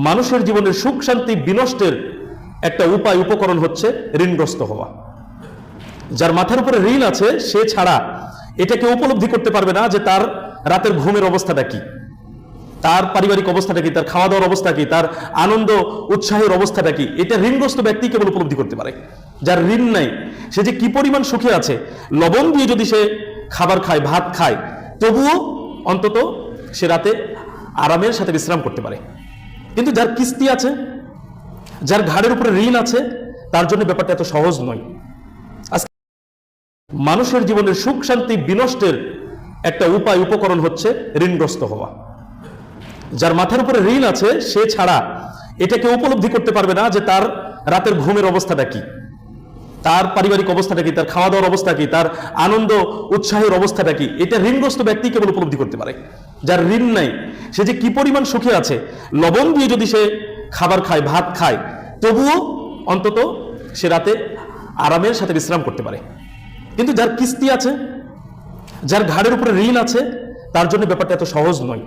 মানুষের জীবনের সুখ শান্তি বিনষ্টের একটা উপায় উপকরণ হচ্ছে ঋণগ্রস্ত হওয়া। যার মাথার উপরে ঋণ আছে সে ছাড়া এটাকে উপলব্ধি করতে পারবে না যে তার রাতের ঘুমের অবস্থাটা কি, তার পারিবারিক অবস্থাটা কি, তার খাওয়া দাওয়ার অবস্থা কি, তার আনন্দ উৎসাহের অবস্থাটা কি। এটা ঋণগ্রস্ত ব্যক্তি কেবল উপলব্ধি করতে পারে। যার ঋণ নাই সে যে কি পরিমাণ সুখে আছে, লবণ দিয়ে যদি সে খাবার খায়, ভাত খায়, তবুও অন্তত সে রাতে আরামের সাথে বিশ্রাম করতে পারে। কিন্তু যার কিস্তি আছে, যার ঘাড়ের উপরে ঋণ আছে, তার জন্য ব্যাপারটা এত সহজ নয়। মানুষের জীবনের সুখ শান্তি বিনষ্টের একটা উপায় উপকরণ হচ্ছে ঋণগ্রস্ত হওয়া। যার মাথার উপরে ঋণ আছে সে ছাড়া এটাকে উপলব্ধি করতে পারবে না যে তার রাতের ঘুমের অবস্থাটা কি, তার পারিবারিক অবস্থাটা কি, তার খাওয়া দাওয়ার অবস্থা কি, তার আনন্দ উৎসাহের অবস্থাটা কি। এটা ঋণগ্রস্ত ব্যক্তি কেবল উপলব্ধি করতে পারে। যার ঋণ নাই সে যে কি পরিমাণ সুখে আছে, লবণ দিয়ে যদি সে খাবার খায়, ভাত খায়, তবুও অন্তত সে রাতে আরামের সাথে বিশ্রাম করতে পারে। কিন্তু যার কিস্তি আছে, যার ঘাড়ের উপরে ঋণ আছে, তার জন্য ব্যাপারটা এত সহজ নয়।